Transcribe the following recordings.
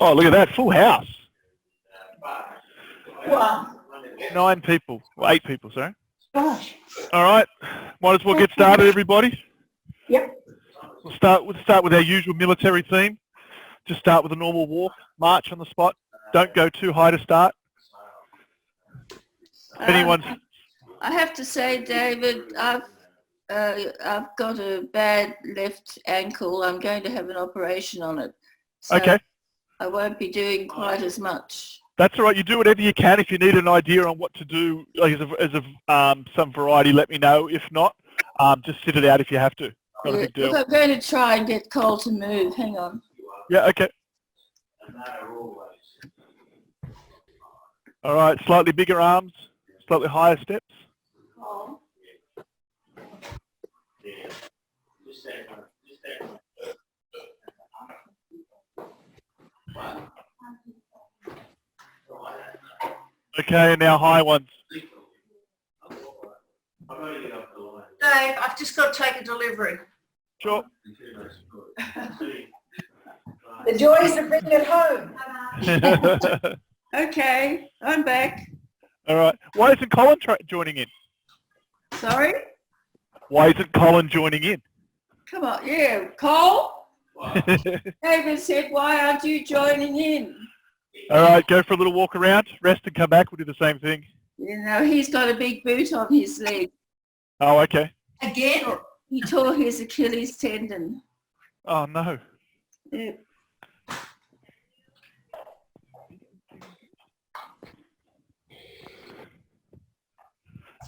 Oh, look at that, full house. Wow. 9 people, well, 8 people, sorry. Gosh. All right, might as well get started, everybody. Yep. We'll start with our usual military theme. Just start with a normal walk, march on the spot. Don't go too high to start. Anyone's... I have to say, David, I've got a bad left ankle. I'm going to have an operation on it. So Okay. I won't be doing quite as much. That's all right. You do whatever you can. If you need an idea on what to do like some variety, let me know. If not, just sit it out if you have to. Not a big deal. Look, I'm going to try and get Cole to move. Hang on. Yeah, okay. All right, slightly bigger arms, slightly higher steps. Oh. Okay, and now high ones. Dave, I've just got to take a delivery. Sure. The joys of being at home. Okay, I'm back. All right. Why isn't Colin joining in? Sorry? Why isn't Colin joining in? Come on, yeah, Cole? David said, why aren't you joining in? All right, go for a little walk around, rest and come back. We'll do the same thing. You know, he's got a big boot on his leg. Oh, okay. Again? He tore his Achilles tendon. Oh, no. Yeah.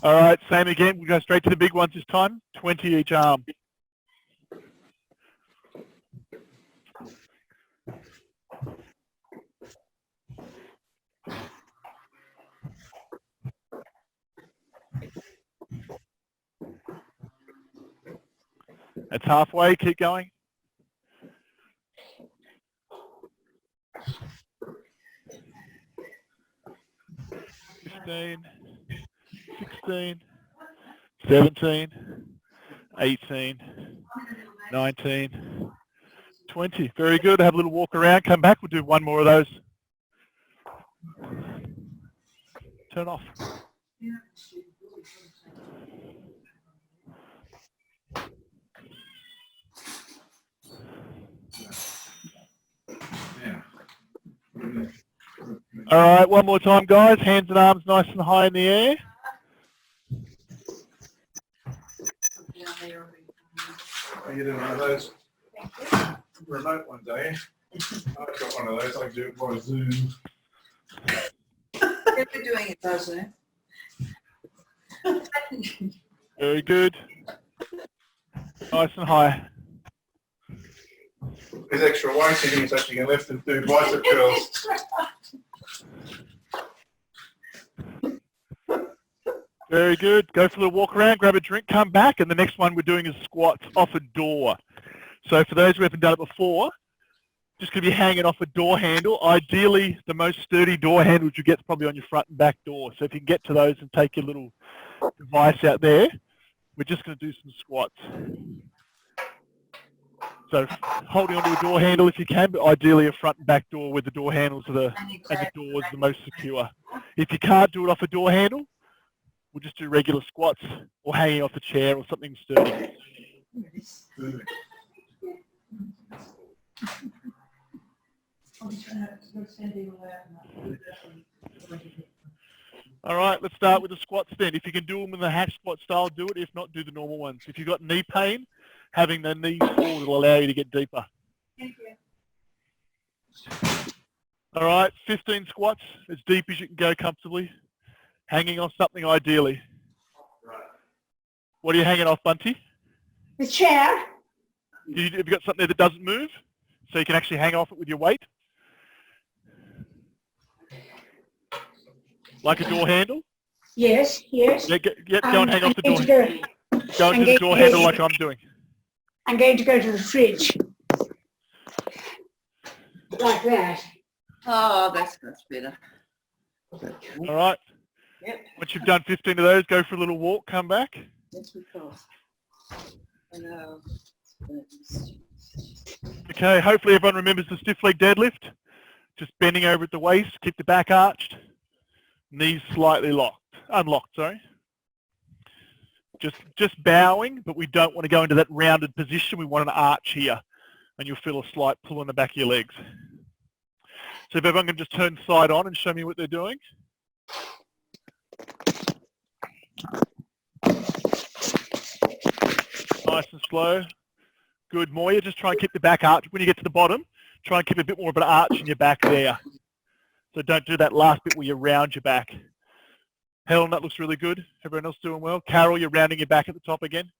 All right, same again. We'll go straight to the big ones this time. 20 each arm. That's halfway. Keep going. $15, $16, $17, $18, $19, $20. Very good. Have a little walk around. Come back. We'll do one more of those. Turn off. All right, one more time, guys. Hands and arms nice and high in the air. Are you doing one of those remote ones, are you? I've got one of those. I can do it by Zoom. You're doing it by Zoom. Very good. Nice and high. There's extra weight in here so you can lift and do bicep curls. Very good. Go for a little walk around, grab a drink, come back, and the next one we're doing is squats off a door. So for those who haven't done it before, just going to be hanging off a door handle. Ideally, the most sturdy door handles you get is probably on your front and back door. So if you can get to those and take your little device out there, we're just going to do some squats. So holding onto a door handle if you can, but ideally a front and back door where the door handles are the door is the most secure. If you can't do it off a door handle, we'll just do regular squats or hanging off a chair or something sturdy. All right, let's start with the squats then. If you can do them in the hack squat style, do it. If not, do the normal ones. If you've got knee pain, having the knees forward will allow you to get deeper. Thank you. All right, 15 squats, as deep as you can go comfortably, hanging off something ideally. What are you hanging off, Bunty? The chair. Have you got something there that doesn't move, so you can actually hang off it with your weight? Like a door handle? Yes, yes. Yeah, go and hang off the door. Go I'm into the door going to- handle like I'm doing. I'm going to go to the fridge. Like that. Oh, that's much better. All right. Yep. Once you've done 15 of those, go for a little walk, come back. That's because I know. Okay, hopefully everyone remembers the stiff leg deadlift. Just bending over at the waist, keep the back arched, knees slightly unlocked, sorry. Just bowing, but we don't want to go into that rounded position. We want an arch here, and you'll feel a slight pull on the back of your legs. So if everyone can just turn side on and show me what they're doing. Nice and slow. Good, Moya. Just try and keep the back arch. When you get to the bottom, try and keep a bit more of an arch in your back there. So don't do that last bit where you round your back. Helen, that looks really good. Everyone else doing well? Carol, you're rounding your back at the top again.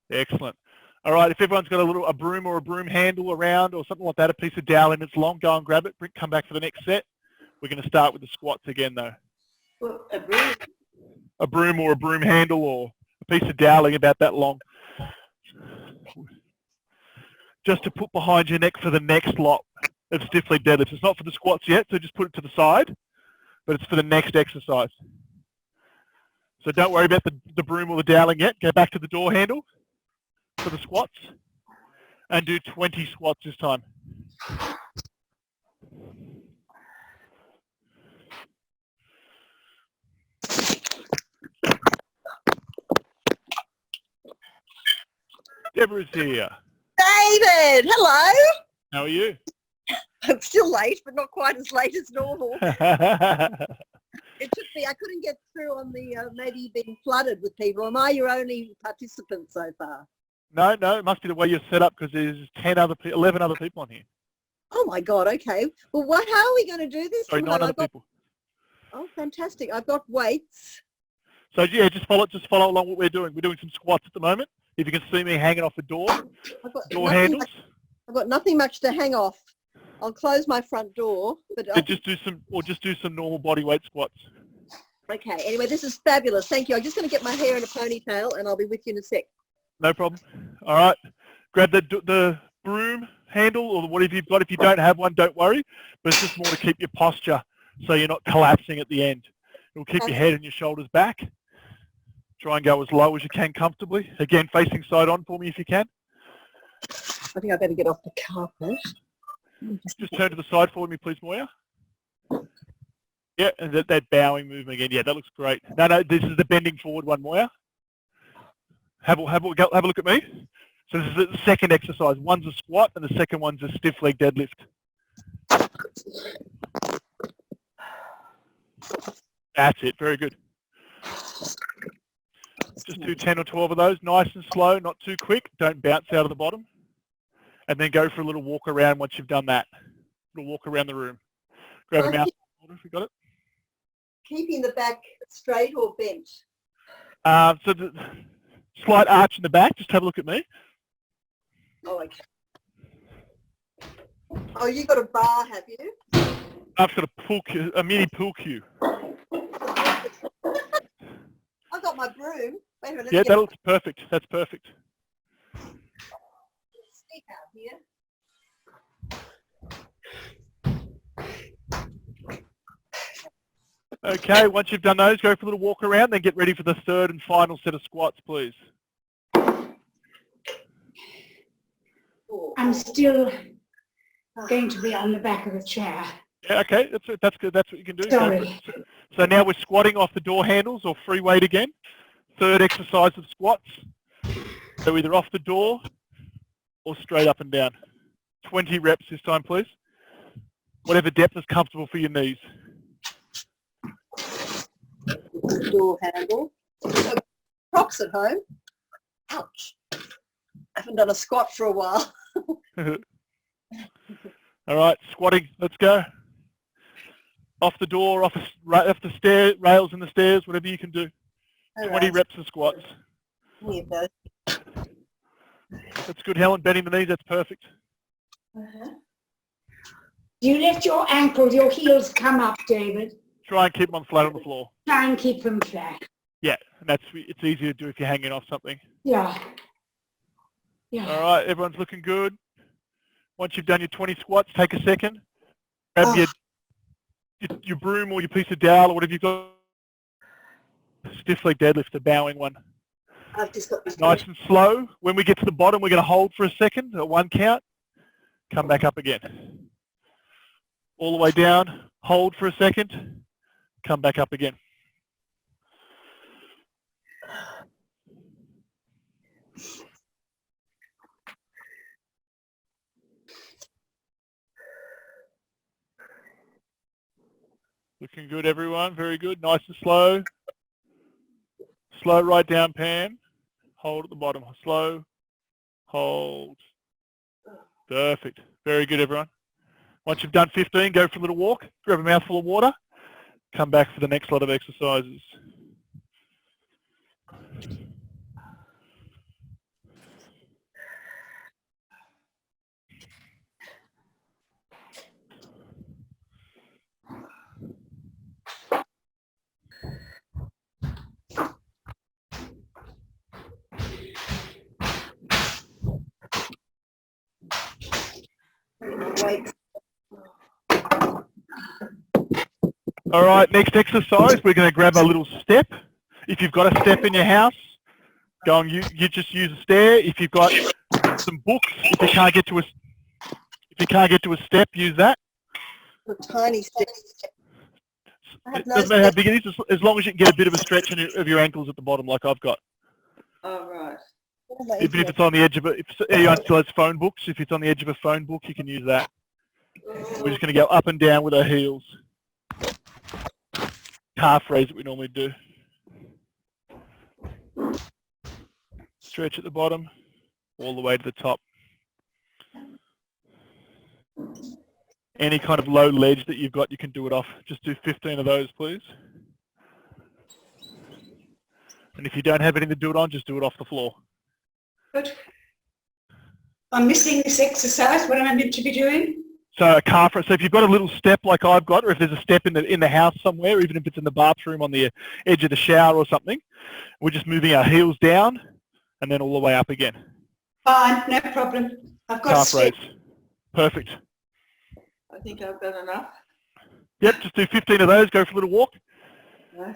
Excellent. All right, if everyone's got a broom or a broom handle around or something like that, a piece of dowel and it's long, go and grab it. Come back for the next set. We're going to start with the squats again, though. Well, a broom. A broom or a broom handle or a piece of doweling about that long. Just to put behind your neck for the next lot of stiff leg deadlifts. It's not for the squats yet, so just put it to the side, but it's for the next exercise. So don't worry about the broom or the doweling yet. Go back to the door handle for the squats and do 20 squats this time. Deborah's here. David, hello. How are you? I'm still late, but not quite as late as normal. It took me, I couldn't get through on the maybe being flooded with people. Am I your only participant so far? No, it must be the way you're set up because there's 11 other people on here. Oh my God, okay. Well, how are we going to do this? Sorry, 9 other people. Oh, fantastic. I've got weights. So yeah, just follow along what we're doing. We're doing some squats at the moment. If you can see me hanging off the door handles. I've got nothing much to hang off. I'll close my front door, but just do some normal body weight squats. Okay. Anyway, this is fabulous. Thank you. I'm just going to get my hair in a ponytail, and I'll be with you in a sec. No problem. All right. Grab the broom handle or whatever you've got. If you don't have one, don't worry. But it's just more to keep your posture so you're not collapsing at the end. It will keep your head and your shoulders back. Try and go as low as you can comfortably. Again, facing side on for me if you can. I think I better get off the carpet. Just turn to the side for me, please, Moya. Yeah, and that bowing movement again. Yeah, that looks great. No, this is the bending forward one, Moya. Have a look at me. So this is the second exercise. One's a squat and the second one's a stiff leg deadlift. That's it. Very good. Just do 10 or 12 of those, nice and slow, not too quick. Don't bounce out of the bottom. And then go for a little walk around once you've done that. A little walk around the room. Grab a mouse if you got it. Keeping the back straight or bent? So the slight arch in the back, just have a look at me. Oh, okay. Oh, you got a bar, have you? I've got a mini pool cue. I've got my broom. Wait a minute. Yeah, that looks perfect. That's perfect. Stick out here. Okay, once you've done those, go for a little walk around, then get ready for the third and final set of squats, please. I'm still going to be on the back of the chair. Yeah, okay, that's good. That's what you can do. Sorry. So now we're squatting off the door handles or free weight again. Third exercise of squats. So either off the door or straight up and down. 20 reps this time, please. Whatever depth is comfortable for your knees. Door handle. Props at home. Ouch. I haven't done a squat for a while. All right, squatting. Let's go. Off the door, off the stair, rails in the stairs, whatever you can do. 20 reps of squats. That's good, Helen. Bending the knees, that's perfect. You let your ankles, your heels come up, David. Try and keep them flat on the floor. Try and keep them flat. Yeah, and it's easy to do if you're hanging off something. Yeah. Yeah. All right, everyone's looking good. Once you've done your 20 squats, take a second. Grab your broom or your piece of dowel or whatever you've got. Stiff leg deadlift, the bowing one. I've just got this. Nice and slow. When we get to the bottom, we're going to hold for a second at 1 count. Come back up again. All the way down. Hold for a second. Come back up again. Looking good, everyone. Very good. Nice and slow. Slow right down, Pam. Hold at the bottom. Slow. Hold. Perfect. Very good, everyone. Once you've done 15, go for a little walk. Grab a mouthful of water. Come back for the next lot of exercises. Wait. All right, next exercise, we're going to grab a little step. If you've got a step in your house, go and you just use a stair. If you've got some books, if you can't get to a step, use that. A tiny step. I have It no doesn't matter how step. big it is, as long as you can get a bit of a stretch of your ankles at the bottom, like I've got. All right. Even if it's on the edge of it, if anyone still has phone books, if it's on the edge of a phone book, you can use that. We're just going to go up and down with our heels. Calf raise that we normally do. Stretch at the bottom, all the way to the top. Any kind of low ledge that you've got, you can do it off. Just do 15 of those, please. And if you don't have anything to do it on, just do it off the floor. Good. I'm missing this exercise. What am I meant to be doing? So a calf raise. So if you've got a little step like I've got, or if there's a step in the house somewhere, even if it's in the bathroom on the edge of the shower or something, we're just moving our heels down and then all the way up again. Fine, no problem. I've got a Calf step. raise. Perfect. I think I've got enough. Yep, just do 15 of those. Go for a little walk. Right.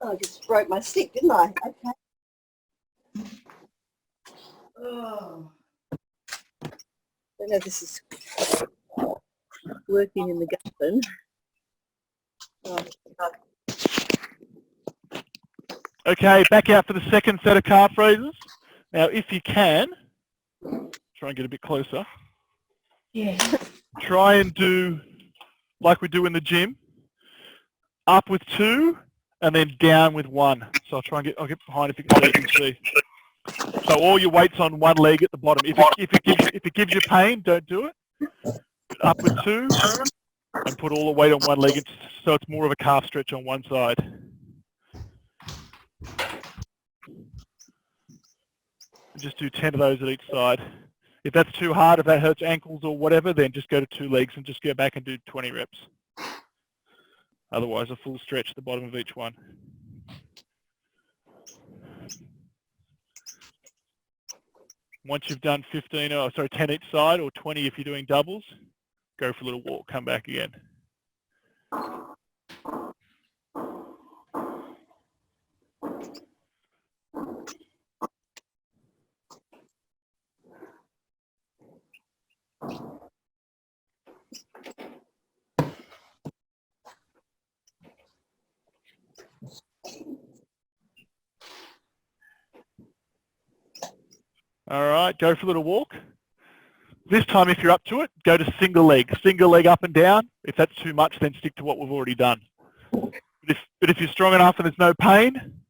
Oh, I just broke my stick, didn't I? Okay. Oh. I don't know if this is working in the garden. Okay, back out for the second set of calf raises. Now, if you can, try and get a bit closer. Yeah. Try and do like we do in the gym. Up with 2 and then down with 1. So I'll get behind if you can see. So all your weight's on one leg at the bottom. If it gives you pain, don't do it. Up with 2 and put all the weight on one leg, so it's more of a calf stretch on one side. Just do 10 of those at each side. If that's too hard, if that hurts ankles or whatever, then just go to 2 legs and just go back and do 20 reps. Otherwise, a full stretch at the bottom of each one. Once you've done 10 each side, or 20 if you're doing doubles, go for a little walk, come back again. All right, go for a little walk. This time, if you're up to it, go to single leg up and down. If that's too much, then stick to what we've already done. But if you're strong enough and there's no pain,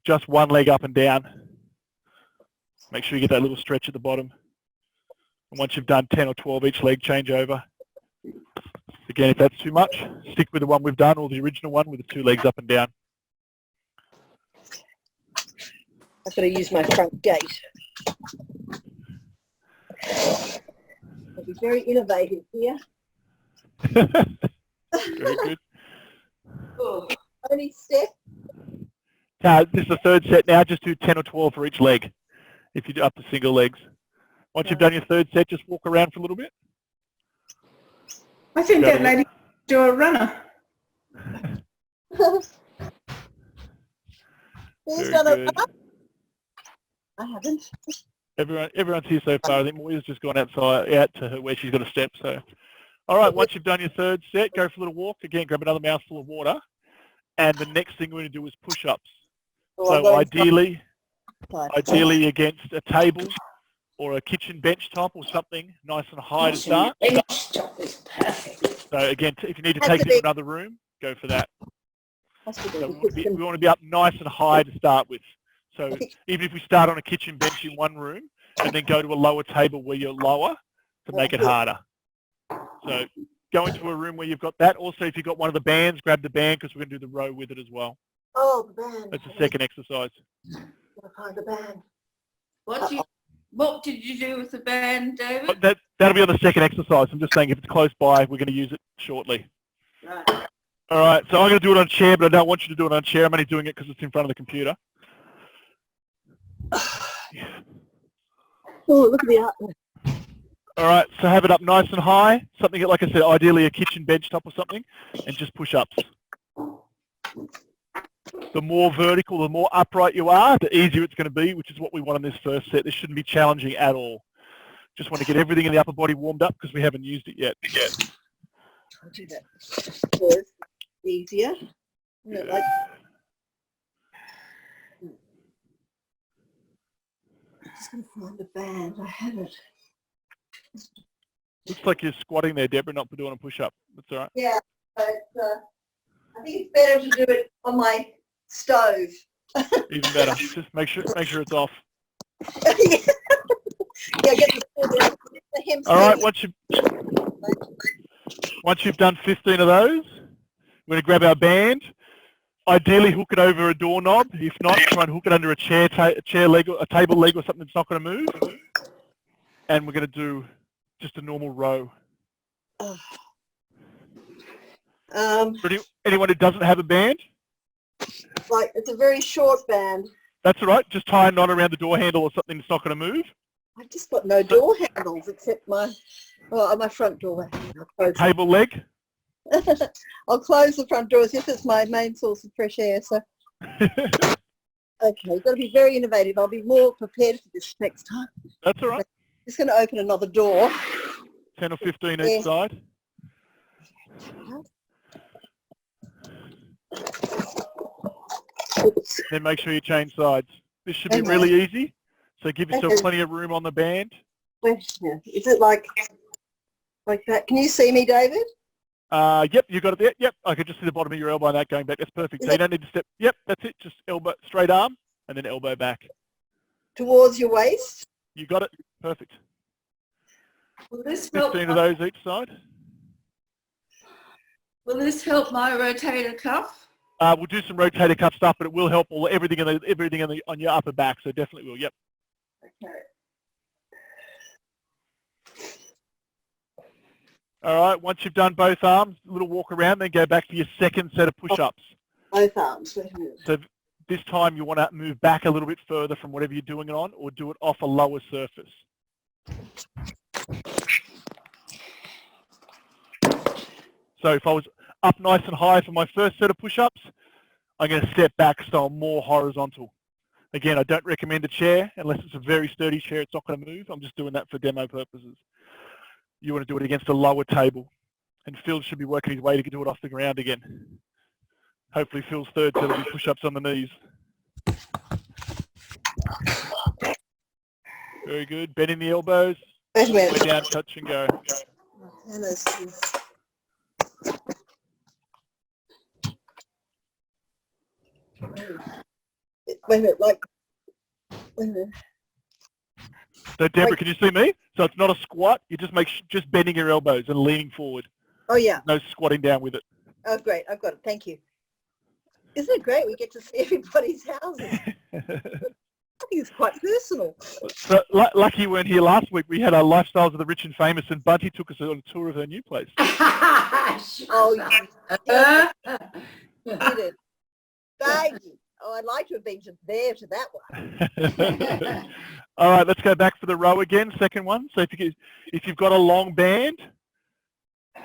just one leg up and down. Make sure you get that little stretch at the bottom. And once you've done 10 or 12 each leg, change over. Again, if that's too much, stick with the one we've done or the original one with the 2 legs up and down. I've got to use my front gate. I'll be very innovative here. Very good. Oh, only step. Now, this is the third set now. Just do 10 or 12 for each leg if you do up to single legs. Once you've done your third set, just walk around for a little bit. I think Go that to lady do a runner. Who's Very done a good. I haven't. Everyone's here so far. I think Moya's just gone out to her where she's got a step. So, all right. Once you've done your third set, go for a little walk again. Grab another mouthful of water, and the next thing we're going to do is push-ups. Oh, I'm So going ideally against a table or a kitchen bench top or something nice and high to start. Bench top is perfect. So again, if you need to Has take to it to be- another room, go for that. Has to be So the we want kitchen. to be up nice and high to start with. So Okay. even if we start on a kitchen bench in one room and then go to a lower table where you're lower to make it harder. So go into a room where you've got that. Also, if you've got one of the bands, grab the band because we're going to do the row with it as well. Oh, the band. That's the second exercise. Gotta find the band. What did you do with the band, David? But that'll be on the second exercise. I'm just saying if it's close by, we're going to use it shortly. Right. All right, so I'm going to do it on a chair, but I don't want you to do it on a chair. I'm only doing it because it's in front of the computer. Oh, look at the art. All right, so have it up nice and high, something like I said, ideally a kitchen bench top or something, and just push ups. The more vertical, the more upright you are, the easier it's going to be, which is what we want in this first set. This shouldn't be challenging at all. Just want to get everything in the upper body warmed up because we haven't used it yet. I'll do that first. Easier. Yeah, like, I'm just going to find the band. I have it. Looks like you're squatting there, Deborah, not doing a push-up. That's all right. Yeah, but I think it's better to do it on my stove. Even better. Just make sure it's off. Yeah, get the hamstring. All right, once you've done 15 of those, we're going to grab our band. Ideally, hook it over a doorknob. If not, try and hook it under a chair leg or a table leg or something that's not going to move. And we're going to do just a normal row. For anyone who doesn't have a band, Like, it's a very short band. that's all right. Just tie a knot around the door handle or something that's not going to move. I've just got no door handles except my front door. Table leg. I'll close the front doors if it's my main source of fresh air. So, okay, you've got to be very innovative. I'll be more prepared for this next time. That's all right. Just going to open another door. 10 or 15 Yeah. each side. Oops. Then make sure you change sides. This should be Okay. really easy. So give yourself Okay. plenty of room on the band. Wait, yeah. Is it like that? Can you see me, David? Yep, you got it there. Yep, I could just see the bottom of your elbow and that going back. That's perfect. So you don't need to step. Yep, that's it. Just elbow, straight arm, and then elbow back. Towards your waist? You got it. Perfect. Will this help? 15 of those each side. Will this help my rotator cuff? We'll do some rotator cuff stuff, but it will help everything on your upper back. So definitely will. Yep. Okay. All right. Once you've done both arms, a little walk around, then go back to your second set of push-ups. Both arms. Wait a minute. So this time you want to move back a little bit further from whatever you're doing it on, or do it off a lower surface. So if I was up nice and high for my first set of push-ups, I'm going to step back so I'm more horizontal. Again, I don't recommend a chair unless it's a very sturdy chair. It's not going to move. I'm just doing that for demo purposes. You want to do it against a lower table. And Phil should be working his way to do it off the ground again. Hopefully Phil's third set will be push-ups on the knees. Very good. Bending the elbows. Wait a Way minute. down, touch and go. Hannah's- Wait a minute, wait a minute. So Deborah, can you see me? So it's not a squat. You just bending your elbows and leaning forward. Oh yeah. No squatting down with it. Oh great, I've got it. Thank you. Isn't it great? We get to see everybody's houses. I think it's quite personal. So, lucky you weren't here last week. We had our Lifestyles of the Rich and Famous, and Bunty took us on a tour of her new place. Oh, you did it. Thank you. Oh, I'd like to have been there to that one. All right, let's go back for the row again. Second one. So if you've got a long band,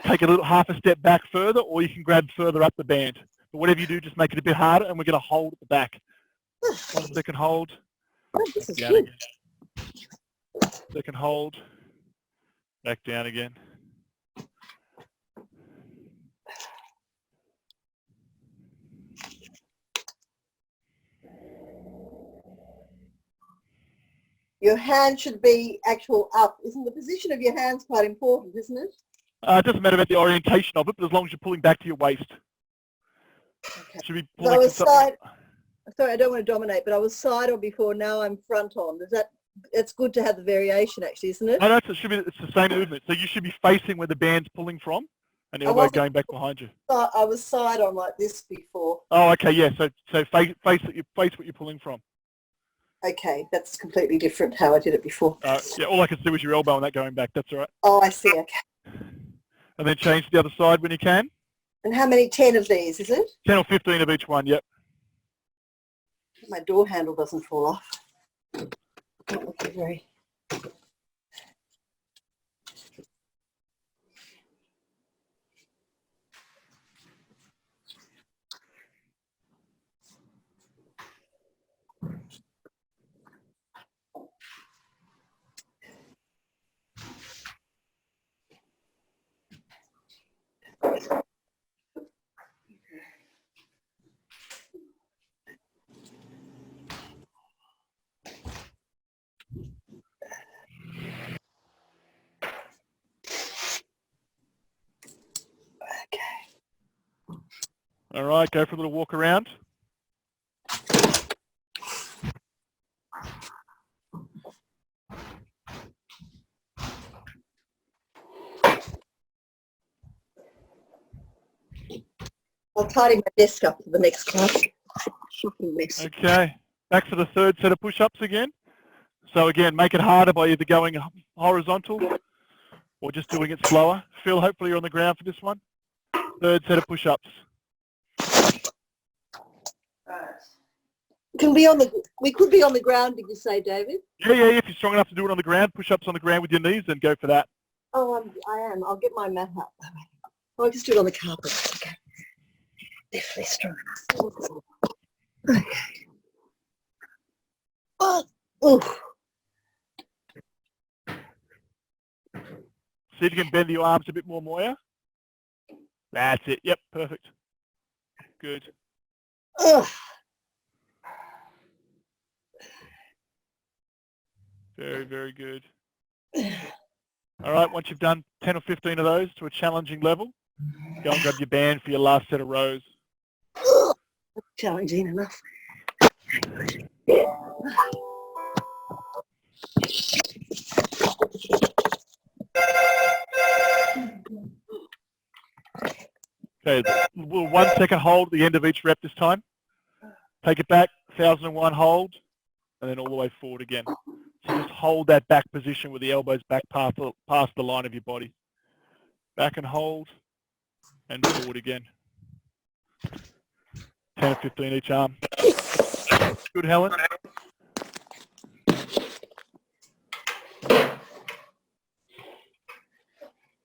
take a little half a step back further, or you can grab further up the band. But whatever you do, just make it a bit harder, and we're going to hold at the back. 1 second hold. This is Down good. again. Second hold. Back down again. Your hand should be actual up. Isn't the position of your hands quite important, isn't it? It doesn't matter about the orientation of it, but as long as you're pulling back to your waist. Okay. Should be So I pulling was to something. side. Sorry, I don't want to dominate, but I was side on before. Now I'm front on. Is that? It's good to have the variation, actually, isn't it? No, it should be. It's the same movement. So you should be facing where the band's pulling from, and the elbow wasn't- going back behind you. I was side on like this before. Oh, okay, yeah. So face what you're pulling from. Okay, that's completely different how I did it before. Yeah, all I can see was your elbow and that going back. That's all right. Oh, I see. Okay. And then change to the other side when you can. And how many? 10 of these, is it? 10 or 15 of each one. Yep. My door handle doesn't fall off. Not looking very. All right, go for a little walk around. I'll tidy my desk up for the next class. Shocking mess. Okay, back for the third set of push-ups again. So again, make it harder by either going horizontal or just doing it slower. Phil, hopefully you're on the ground for this one. Third set of push-ups. We could be on the ground, did you say, David? Yeah, if you're strong enough to do it on the ground, push-ups on the ground with your knees, then go for that. Oh, I am. I'll get my mat out. Oh, I'll just do it on the carpet. Okay. Definitely strong enough. Okay. Oh, oof. See if you can bend your arms a bit more, Moya. That's it. Yep, perfect. Good. Ugh. Very, very good. All right, once you've done 10 or 15 of those to a challenging level, go and grab your band for your last set of rows. Ugh. Challenging enough. Okay, 1 second hold at the end of each rep this time. Take it back, 1001 hold, and then all the way forward again. So just hold that back position with the elbows back past the line of your body. Back and hold, and forward again. 10 or 15 each arm. Good, Helen.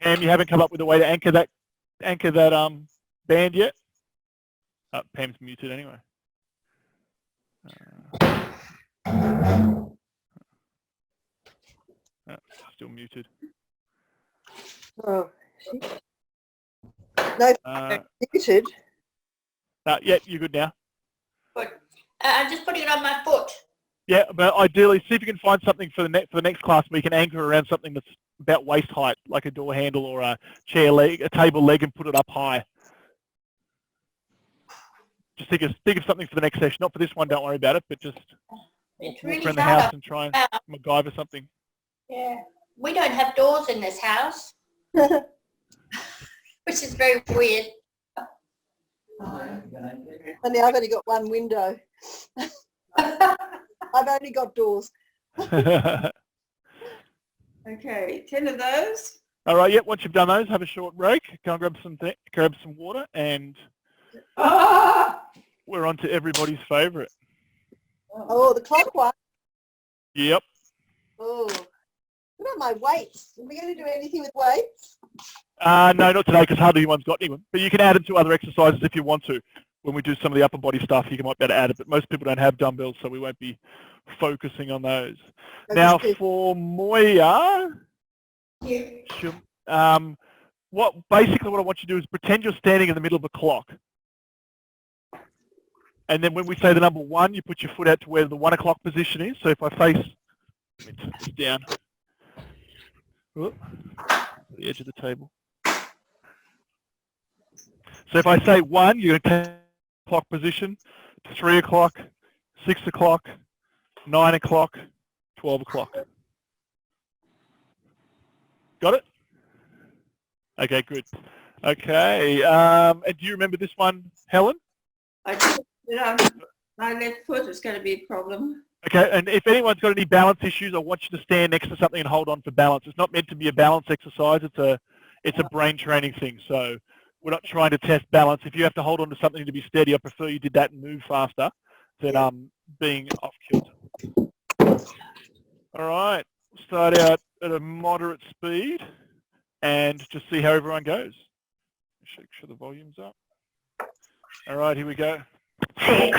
And you haven't come up with a way to anchor that band yet? Pam's muted anyway. Still muted. Oh, no, muted. Yeah, you're good now. Good. I'm just putting it on my foot. Yeah, but ideally, see if you can find something for the next class where you can anchor around something that's about waist height, like a door handle or a chair leg, a table leg, and put it up high. Just think of something for the next session. Not for this one, don't worry about it, but just It's walk really around the hard. house and try and MacGyver something. Yeah. We don't have doors in this house, which is very weird. Only I've only got one window. I've only got doors. Okay, 10 of those. All right, once you've done those, have a short break. Go and grab some water, and we're on to everybody's favourite. Oh, the clock one. Yep. Oh, what about my weights? Are we going to do anything with weights? No, not today because hardly anyone's got anyone. But you can add them to other exercises if you want to. When we do some of the upper body stuff, you might be able to add it. But most people don't have dumbbells, so we won't be focusing on those. Now for Moya, what I want you to do is pretend you're standing in the middle of a clock. And then when we say the number 1, you put your foot out to where the 1 o'clock position is. So if I face, let me turn this down, the edge of the table. So if I say 1, you're going to take the clock position, 3 o'clock, 6 o'clock, 9 o'clock, 12 o'clock. Got it? Okay, good. Okay, and do you remember this one, Helen? I do. My left foot is going to be a problem. Okay, and if anyone's got any balance issues, I want you to stand next to something and hold on for balance. It's not meant to be a balance exercise. It's a brain training thing. So we're not trying to test balance. If you have to hold on to something to be steady, I prefer you did that and move faster than being off kilter. All right, start out at a moderate speed and just see how everyone goes. Make sure the volume's up. All right, here we go. 6,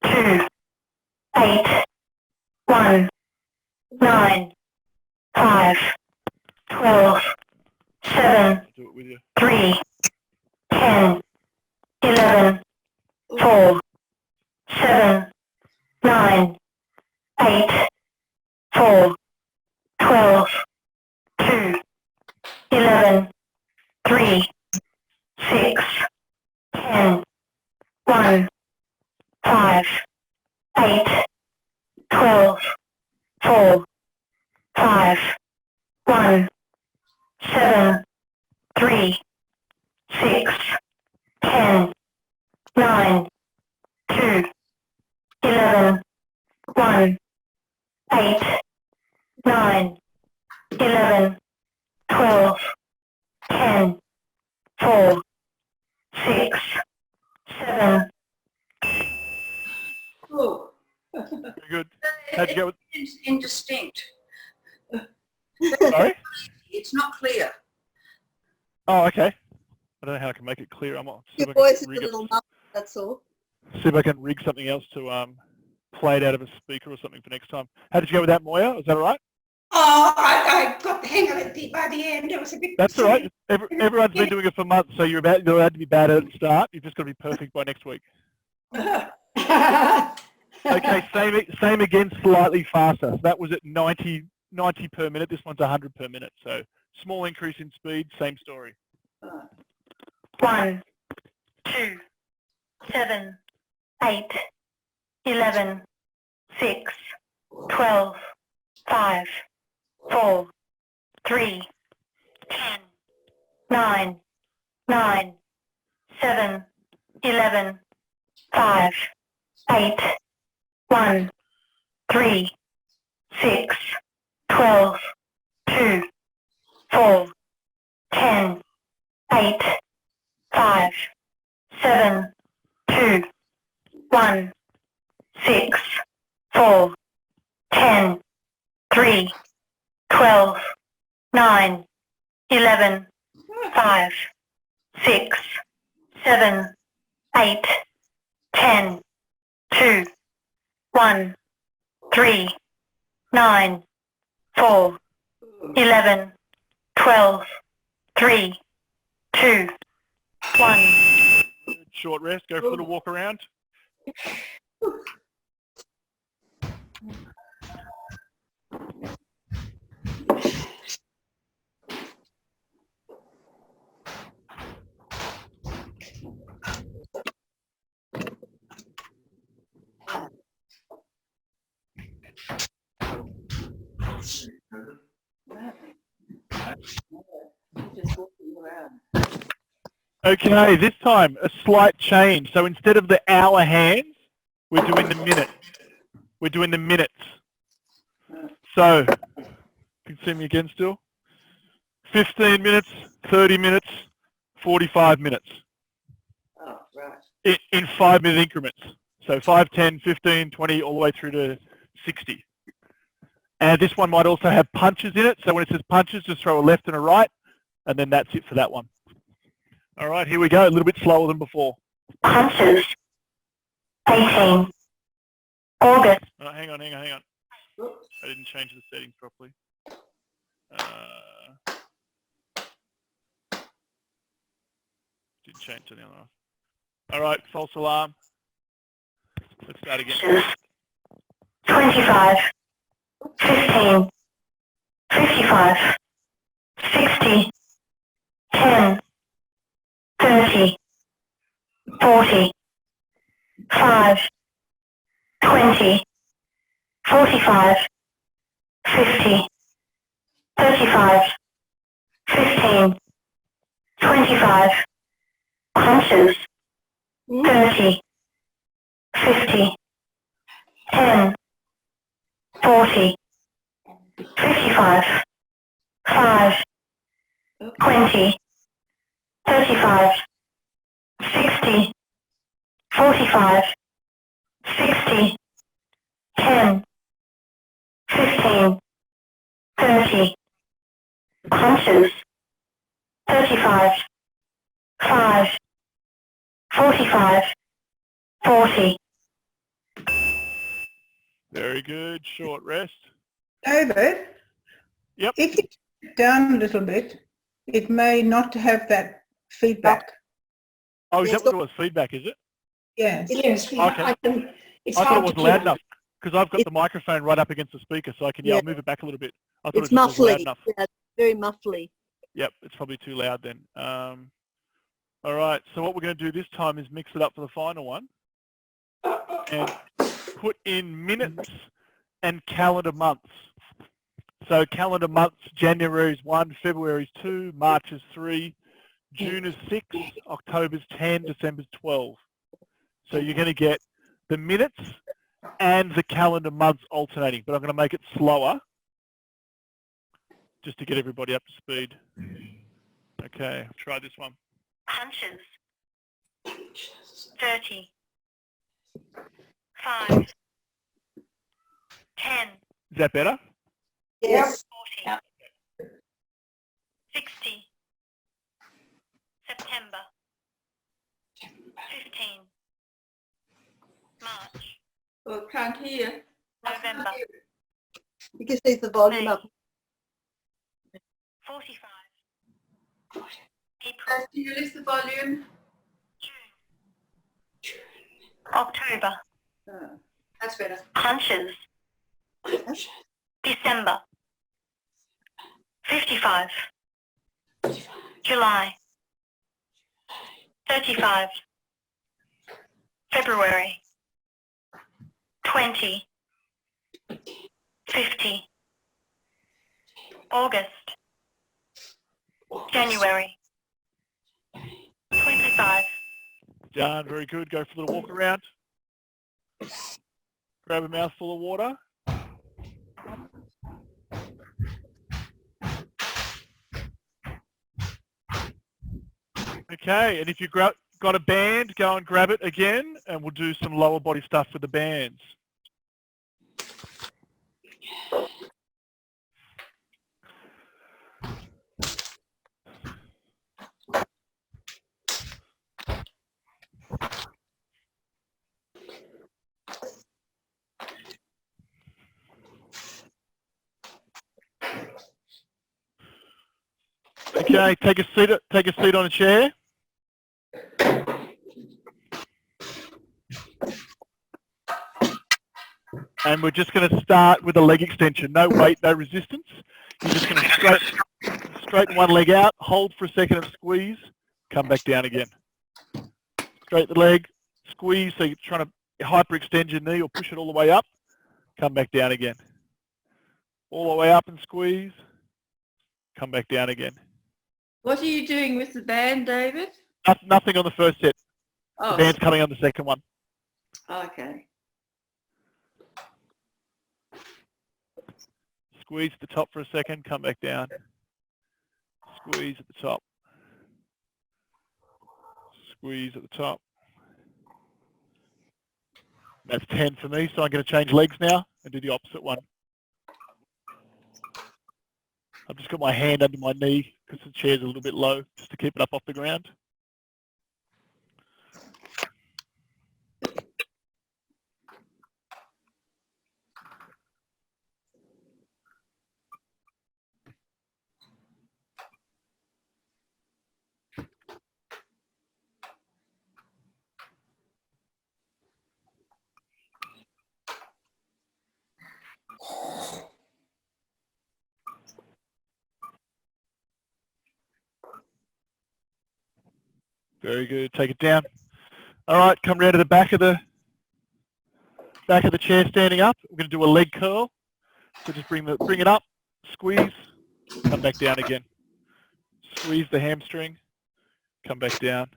2, 8, 1, 9, 5, 12, 7, Do it with you. 3, 10, 11, 4, 7, 9, 8, 4, 12, 2, 11, 3, 6, 10, 1, 5, 8, 12, 4, 5, 1, 7, 3, 6, 10, 9, 2, 11, 1, 8, 9, 11, 12, 10, 4, 6, 7. Oh. Very good. How'd you go with? It's indistinct. Sorry? It's not clear. Oh, okay. I don't know how I can make it clear. I'm on. Your voice is a little muffled, that's all. See if I can rig something else to play it out of a speaker or something for next time. How did you go with that, Moya? Is that all right? Oh, I got the hang of it by the end. It was a bit. That's all right. Everyone's been doing it for months, so you're allowed to be bad at it at the start. You've just got to be perfect by next week. Okay, same again, slightly faster. So that was at 90 per minute. This one's 100 per minute. So small increase in speed, same story. 1, 2, 7, 8, 11, 6, 12, 5, 4, 3, 10, 9, 9, 7, 11, 5, 8, 1, 3, 6, 12, 2, 4, 10, 8, 5, 7, 2, 1, 6, 4, 10, 3, 12, 9, 11, 5, 6, 7, 8, 10, 2, 1, 3, 9, 4, 11, 12, 3, 2, 1. Short rest, go for a little walk around. Just walking around. Okay, this time a slight change. So instead of the hour hands, we're doing the minute. We're doing the minutes. So, you can see me again still. 15 minutes, 30 minutes, 45 minutes. Oh, right. In 5-minute increments. So 5, 10, 15, 20, all the way through to 60. And this one might also have punches in it. So when it says punches, just throw a left and a right. and then that's it for that one. All right, here we go. A little bit slower than before. Punches. 18. August. Oh, hang on. I didn't change the settings properly. Didn't change to the other one. All right, false alarm. Let's start again. 25. 15. 55. 60. 10. 30. 40. 5. 20. 45. 50. 35. 15. 25. Punches. 30. 50. 10. 40. 55. 5. 20. 35. 60. 45. 60. 10. 15. 30. Punches. 35. 5. 45. 40. Very good. Short rest. David? Yep. If you turn it down a little bit, it may not have that feedback. Oh, is that what it was? Feedback, is it? Yes. Yes, Okay. it's I thought it hard to wasn't hear. loud enough because I've got the microphone right up against the speaker, so I can I'll move it back a little bit. I thought It's it just wasn't loud muffly. enough. Yeah, very muffly. Yep, it's probably too loud then. All right, so what we're going to do this time is mix it up for the final one and put in minutes and calendar months. So calendar months, January is 1, February is 2, March is 3, June is 6, October's 10, December's 12. So you're going to get the minutes and the calendar months alternating, but I'm going to make it slower just to get everybody up to speed. Okay, I'll try this one. Punches. 30. 5. 10. Is that better? Yes. 40. 60. September. 15. March. Oh, can't hear. November. You can see the volume up. 45. April. Can you lift the volume? June. October. That's better. Punches. December. 55. July. 35. February. 20. 50. August. January. 25. Done, very good. Go for the walk around. Grab a mouthful of water. Okay, and if you've got a band, go and grab it again, and we'll do some lower body stuff with the bands. Okay, take a seat on a chair. And we're just going to start with a leg extension. No weight, no resistance. You're just going to straighten one leg out, hold for a second and squeeze, come back down again. Straighten the leg, squeeze, so you're trying to hyperextend your knee or push it all the way up, come back down again. All the way up and squeeze, come back down again. What are you doing with the band, David? Nothing on the first set. Oh, The band's coming on the second one. okay. Squeeze at the top for a second, come back down. Squeeze at the top. Squeeze at the top. That's 10 for me, so I'm going to change legs now and do the opposite one. I've just got my hand under my knee. because the chair's a little bit low, just to keep it up off the ground. Very good. Take it down. All right, come round to the back of the chair, standing up. We're going to do a leg curl. So just bring it up, squeeze, come back down again. Squeeze the hamstring, come back down.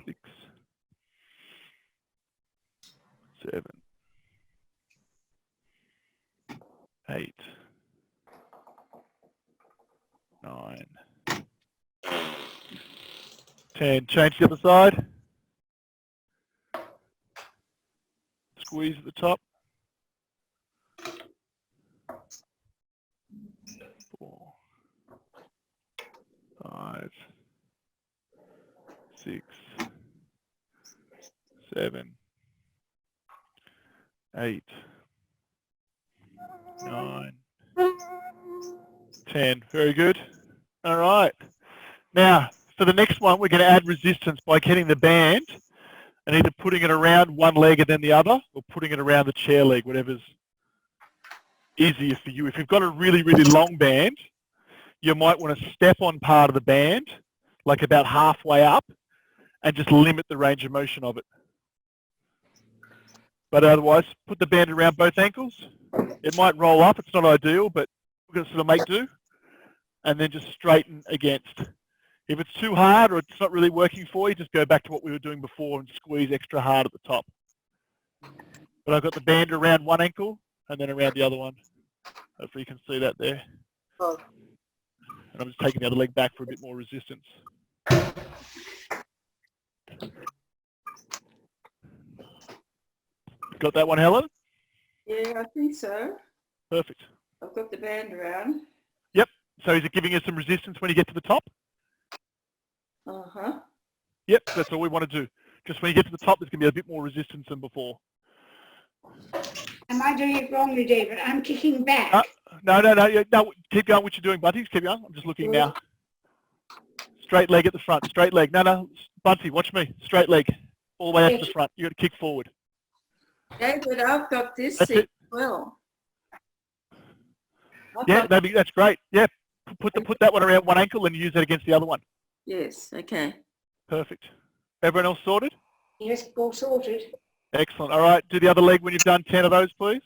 Six, 7, 8, 9, 10. Change to the other side. Squeeze at the top. 4, 5, 6, 7, 8, 9, 10. Very good. All right. Now, for the next one, we're going to add resistance by getting the band and either putting it around one leg and then the other, or putting it around the chair leg, whatever's easier for you. If you've got a really, really long band, you might want to step on part of the band, like about halfway up, and just limit the range of motion of it. But otherwise, put the band around both ankles. It might roll up, it's not ideal, but we're going to sort of make do. And then just straighten against. If it's too hard or it's not really working for you, just go back to what we were doing before and squeeze extra hard at the top. But I've got the band around one ankle and then around the other one. Hopefully you can see that there. Oh. And I'm just taking the other leg back for a bit more resistance. Got that one, Helen? Yeah, I think so. Perfect. I've got the band around. Yep. So is it giving us some resistance when you get to the top? Uh-huh. Yep, that's all we want to do. Just when you get to the top, there's going to be a bit more resistance than before. Am I doing it wrongly, David? I'm kicking back. No, keep going what you're doing, Bunty. Keep going. I'm just looking now. Straight leg at the front. Straight leg. No, Bunty, watch me. Straight leg. All the way out to the front. You've got to kick forward. David, I've got this That's seat it. as well. Yeah, that's great. Yeah, put that one around one ankle and use that against the other one. Yes, okay. Perfect. Everyone else sorted? Yes, all sorted. Excellent. All right, do the other leg when you've done 10 of those, please.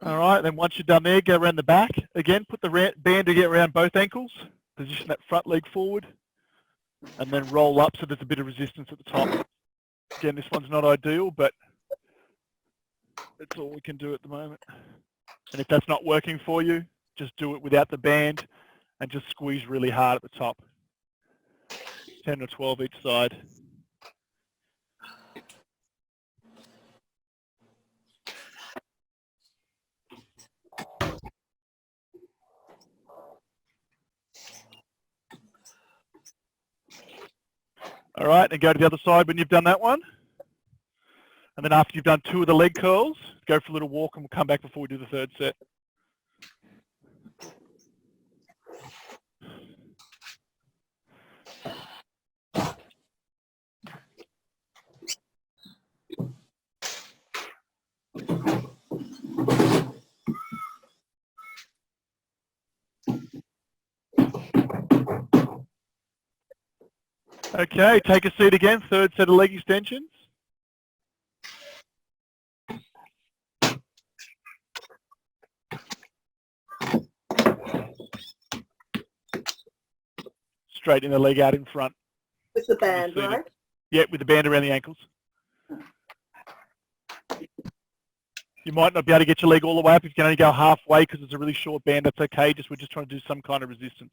All right, then once you're done there, go around the back. Again, put the band to get around both ankles. Position that front leg forward. And then roll up so there's a bit of resistance at the top. Again, this one's not ideal, but that's all we can do at the moment. And if that's not working for you, just do it without the band and just squeeze really hard at the top. 10 or 12 each side. All right, and go to the other side when you've done that one. And then after you've done 2 of the leg curls, go for a little walk and we'll come back before we do the third set. Okay, take a seat again, third set of leg extensions. straighten the leg out in front. With the band, Seated. right? Yeah, with the band around the ankles. You might not be able to get your leg all the way up if you can only go halfway because it's a really short band. That's okay. We're just trying to do some kind of resistance.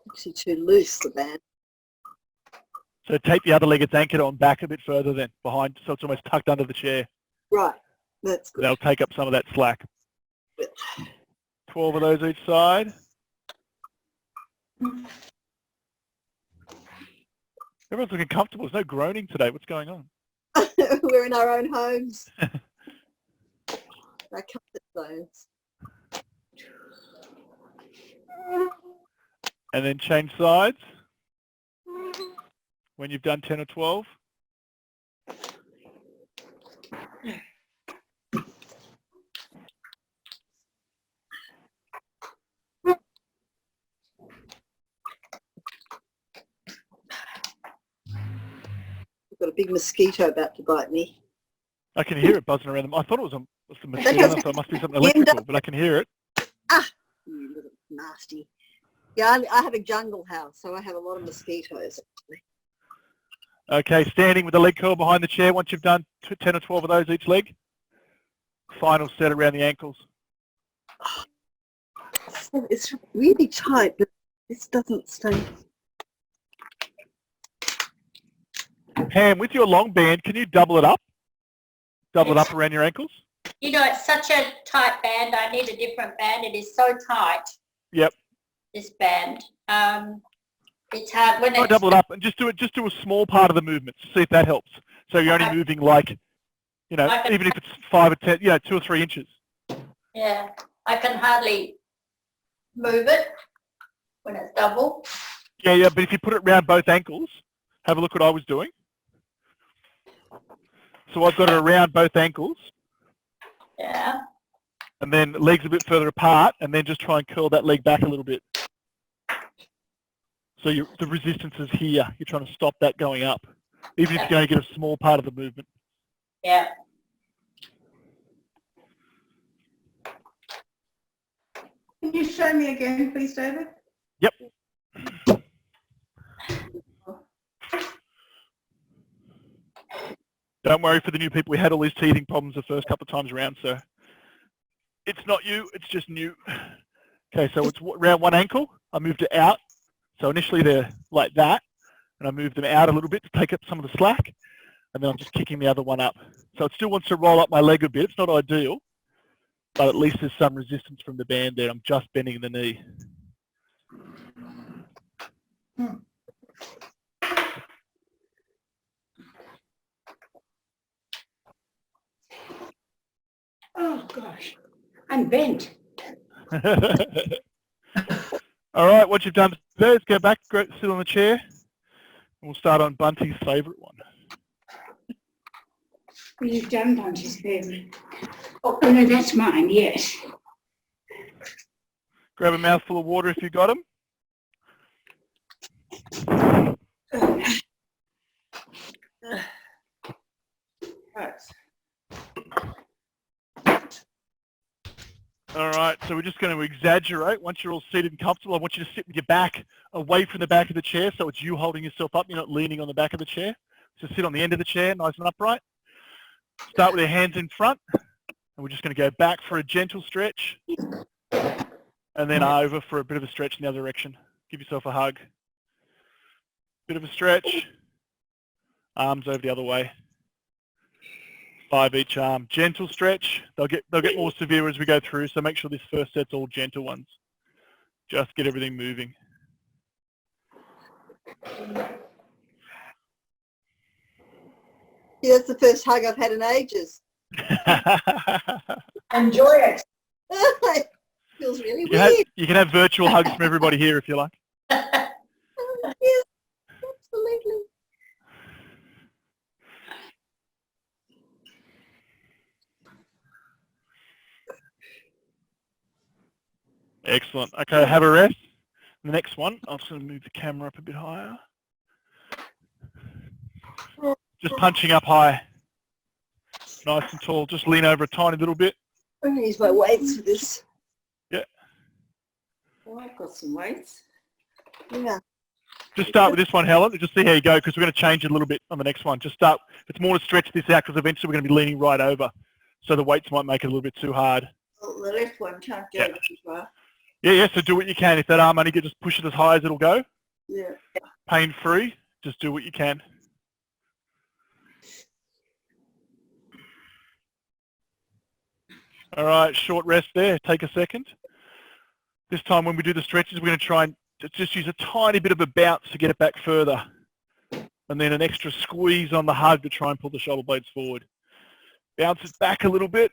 Actually too loose, the band. So take the other leg it's anchored on back a bit further then, behind, so it's almost tucked under the chair. Right. That's good. That'll take up some of that slack. 12 of those each side. Everyone's looking comfortable. There's no groaning today. What's going on? We're in our own homes. Our comfort zones. And then change sides when you've done 10 or 12. I've got a big mosquito about to bite me. I can hear it buzzing around them. I thought it was a mosquito, so it must be something electrical, but I can hear it. You little nasty. Yeah, I have a jungle house, so I have a lot of mosquitoes. Okay, standing with the leg curl behind the chair once you've done 10 or 12 of those each leg. Final set around the ankles. It's really tight, but this doesn't stay. Pam, with your long band, can you double it up? Double it up around your ankles? You know, it's such a tight band. I need a different band. It is so tight. Yep. This band. It's hard when Try it's double it up and just do a small part of the movement. See if that helps. So you're only moving like, you know, even if it's 5 or 10, 2 or 3 inches. Yeah, I can hardly move it when it's double. Yeah, but if you put it around both ankles, have a look what I was doing. So I've got it around both ankles. Yeah. And then legs a bit further apart, and then just try and curl that leg back a little bit. So the resistance is here. You're trying to stop that going up, even if you're going to get a small part of the movement. Yeah. Can you show me again, please, David? Yep. Don't worry for the new people. We had all these teething problems the first couple of times around, so it's not you, it's just new. Okay, so it's around one ankle. I moved it out. So initially they're like that, and I moved them out a little bit to take up some of the slack, and then I'm just kicking the other one up. So it still wants to roll up my leg a bit. It's not ideal, but at least there's some resistance from the band there. I'm just bending the knee. Oh, gosh. I'm bent. All right, what you've done there is go back, sit on the chair, and we'll start on Bunty's favourite one. Well, you've done Bunty's favourite. Oh, no, that's mine, yes. Grab a mouthful of water if you got them. All right, so we're just going to exaggerate. Once you're all seated and comfortable, I want you to sit with your back away from the back of the chair, so it's you holding yourself up. You're not leaning on the back of the chair. So sit on the end of the chair, nice and upright. Start with your hands in front, and we're just going to go back for a gentle stretch, and then over for a bit of a stretch in the other direction. Give yourself a hug. Bit of a stretch. Arms over the other way. 5 each arm. Gentle stretch. They'll get more severe as we go through, so make sure this first set's all gentle ones. Just get everything moving. Yeah, that's the first hug I've had in ages. Enjoy it. It feels really weird. You can have virtual hugs from everybody here if you like. Yes, absolutely. Excellent. Okay, have a rest. The next one, I'm just going to move the camera up a bit higher. Just punching up high. Nice and tall. Just lean over a tiny little bit. I'm going to use my weights for this. Yeah. Oh, I've got some weights. Yeah. Just start with this one, Helen, and just see how you go, because we're going to change it a little bit on the next one. Just start. It's more to stretch this out, because eventually we're going to be leaning right over. So the weights might make it a little bit too hard. Oh, the left one can't go Yeah. too far. Yeah, so do what you can. If that arm only can just push it as high as it'll go, Yeah. pain-free, just do what you can. All right, short rest there. Take a second. This time when we do the stretches, we're going to try and just use a tiny bit of a bounce to get it back further. And then an extra squeeze on the hug to try and pull the shoulder blades forward. Bounce it back a little bit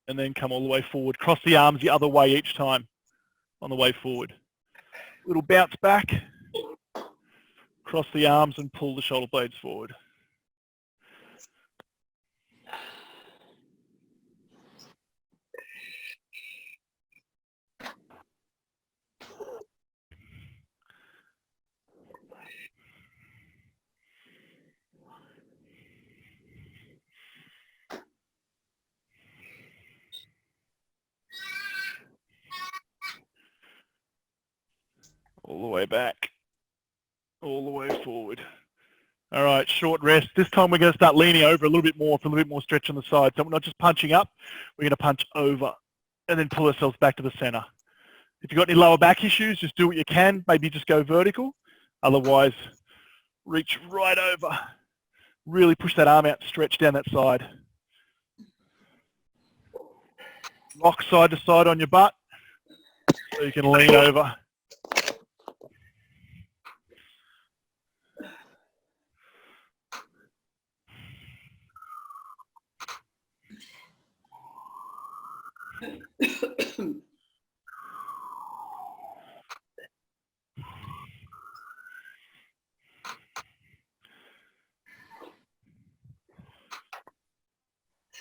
and then come all the way forward. Cross the arms the other way each time on the way forward. Little bounce back, cross the arms and pull the shoulder blades forward. All the way back, all the way forward. All right, short rest. This time we're going to start leaning over a little bit more for a little bit more stretch on the side. So we're not just punching up, we're going to punch over and then pull ourselves back to the center. If you've got any lower back issues, just do what you can. Maybe just go vertical. Otherwise, reach right over. Really push that arm out, stretch down that side. Rock side to side on your butt so you can lean over.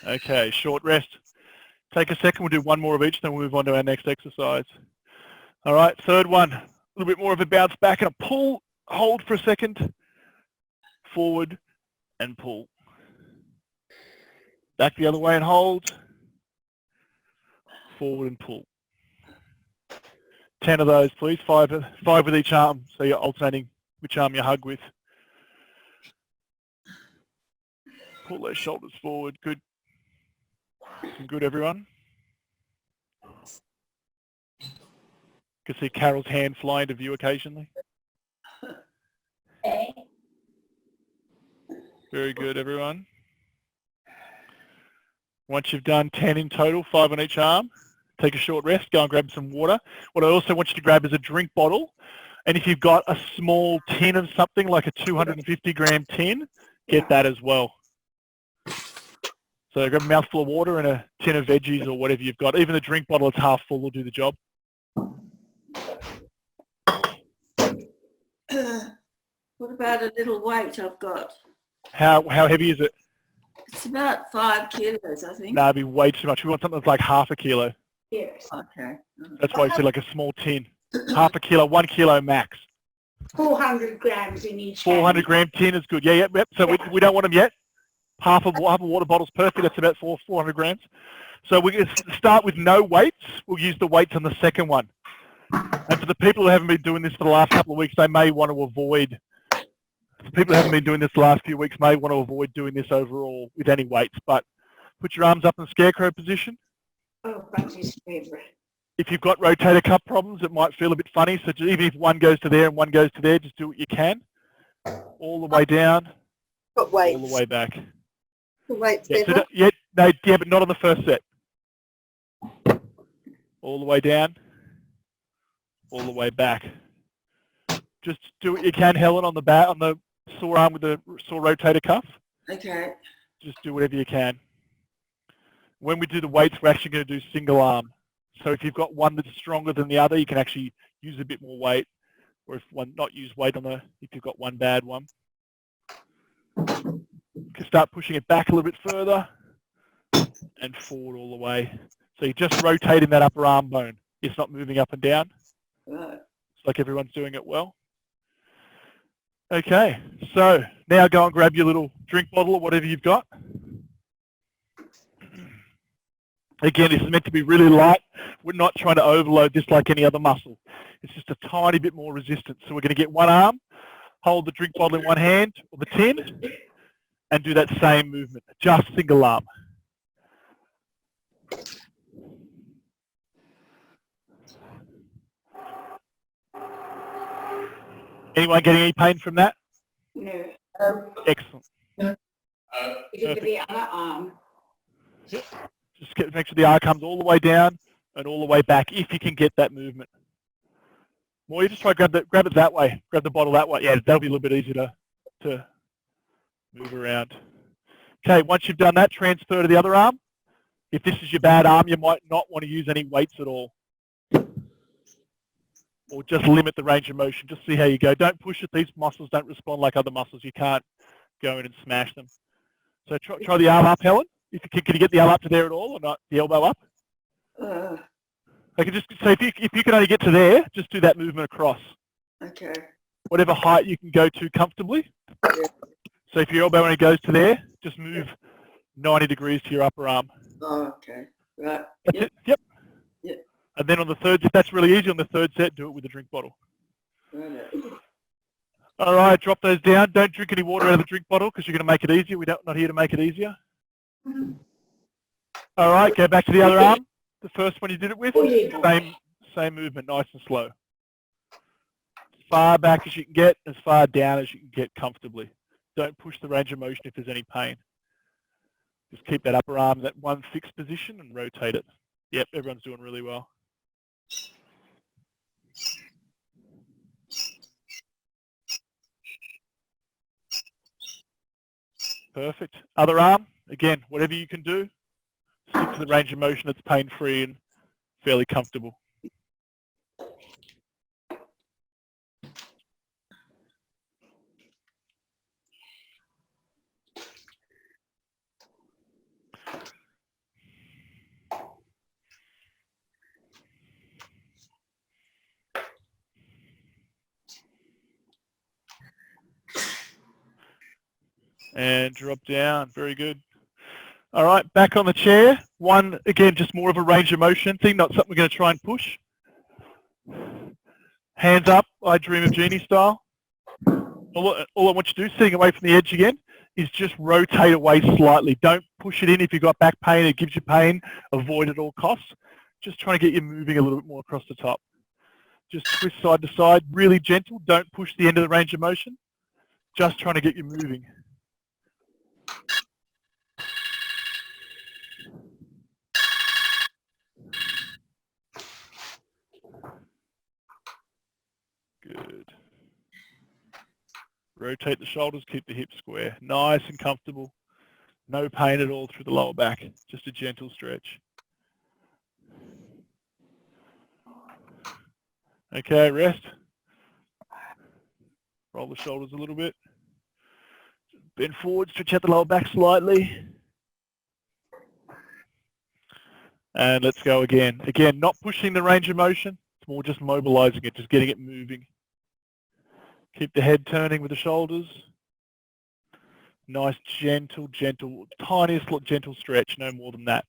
Okay, short rest. Take a second, we'll do one more of each, then we'll move on to our next exercise. All right, third one, a little bit more of a bounce back and a pull, hold for a second, forward and pull. Back the other way and hold, forward and pull. 10 of those, please, five with each arm, so you're alternating which arm you hug with. Pull those shoulders forward, good. Good, everyone. You can see Carol's hand fly into view occasionally. Very good, everyone. Once you've done 10 in total, 5 on each arm, take a short rest, go and grab some water. What I also want you to grab is a drink bottle. And if you've got a small tin of something, like a 250 gram tin, get that as well. So grab a mouthful of water and a tin of veggies or whatever you've got. Even the drink bottle that's half full will do the job. What about a little weight I've got? How heavy is it? It's about 5 kilos, I think. No, it'd be way too much. We want something that's like half a kilo. Yes. Okay. That's why I said like a small tin. Half a kilo, 1 kilo max. 400 grams in each 400 gram tin is good. Yeah. So we don't want them yet. Half a water bottle's perfect. That's about 400 grams. So we're going to start with no weights. We'll use the weights on the second one. And for the people who haven't been doing this for the last couple of weeks, they may want to avoid. The people who haven't been doing this the last few weeks may want to avoid doing this overall with any weights. But put your arms up in scarecrow position. Oh, that's his favourite. If you've got rotator cuff problems, it might feel a bit funny. So even if one goes to there and one goes to there, just do what you can. All the way down, Got weights. all the way back. The weights Yeah, better. but not on the first set. All the way down, all the way back. Just do what you can, Helen, on the back, on the sore arm with the sore rotator cuff. Okay. Just do whatever you can. When we do the weights, we're actually going to do single arm. So if you've got one that's stronger than the other, you can actually use a bit more weight. Or if one, not use weight if you've got one bad one. You can start pushing it back a little bit further and forward all the way. So you're just rotating that upper arm bone. It's not moving up and down. Right. It's like everyone's doing it well. Okay, so now go and grab your little drink bottle or whatever you've got. Again, this is meant to be really light. We're not trying to overload this like any other muscle. It's just a tiny bit more resistance. So we're going to get one arm, hold the drink bottle in one hand, or the tin, and do that same movement, just single arm. Anyone getting any pain from that? No. Excellent. Into the other arm. Just make sure the arm comes all the way down and all the way back if you can get that movement. More, you just try to grab it that way. Grab the bottle that way. Yeah, that'll be a little bit easier to move around. Okay, once you've done that, transfer to the other arm. If this is your bad arm, you might not want to use any weights at all. Or just limit the range of motion. Just see how you go. Don't push it. These muscles don't respond like other muscles. You can't go in and smash them. So try the arm up, Helen. If you can you get the arm up to there at all, or not? The elbow up. I can just say if you can only get to there, just do that movement across. Okay. Whatever height you can go to comfortably. So if your elbow only goes to there, just move 90 degrees to your upper arm. Oh, okay. Right. That's it. Yep. Yep. And then on the third, if that's really easy, on the third set, do it with a drink bottle. Right. All right, drop those down. Don't drink any water out of the drink bottle because you're going to make it easier. We're not here to make it easier. All right, go back to the other arm. The first one you did it with, same movement, nice and slow. As far back as you can get, as far down as you can get comfortably. Don't push the range of motion if there's any pain. Just keep that upper arm in that one fixed position and rotate it. Yep, everyone's doing really well. Perfect. Other arm, again, whatever you can do, stick to the range of motion that's pain-free and fairly comfortable. And drop down. Very good. All right, back on the chair. One, again, just more of a range of motion thing, not something we're going to try and push. Hands up, I Dream of Jeannie style. All I want you to do, sitting away from the edge again, is just rotate away slightly. Don't push it in if you've got back pain, it gives you pain. Avoid at all costs. Just trying to get you moving a little bit more across the top. Just twist side to side, really gentle. Don't push the end of the range of motion. Just trying to get you moving. Good. Rotate the shoulders, keep the hips square. Nice and comfortable. No pain at all through the lower back. Just a gentle stretch. Okay, rest. Roll the shoulders a little bit. Bend forward, stretch out the lower back slightly. And let's go again. Again, not pushing the range of motion. It's more just mobilizing it, just getting it moving. Keep the head turning with the shoulders. Nice, gentle, tiniest gentle stretch, no more than that.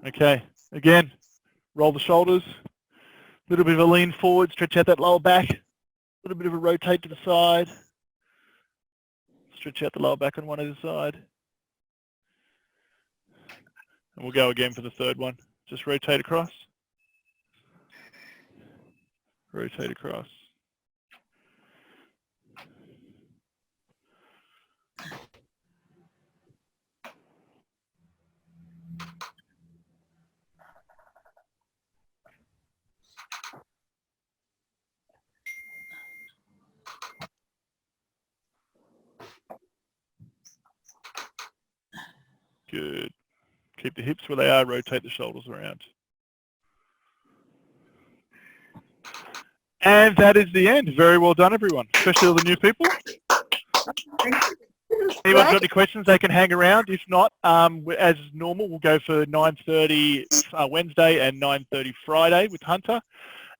Okay, again, roll the shoulders. A little bit of a lean forward, stretch out that lower back. A little bit of a rotate to the side. Stretch out the lower back on one other side. And we'll go again for the third one. Just rotate across. Rotate across. Good. Keep the hips where they are, rotate the shoulders around. And that is the end. Very well done, everyone, especially all the new people. Thank you. anyone's got any questions, they can hang around. If not, as normal, we'll go for 9:30 Wednesday and 9:30 Friday with Hunter.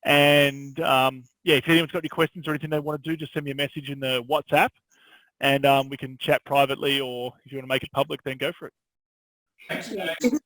And yeah, if anyone's got any questions or anything they want to do, just send me a message in the WhatsApp, and we can chat privately, or if you want to make it public, then go for it. Thanks, Dave.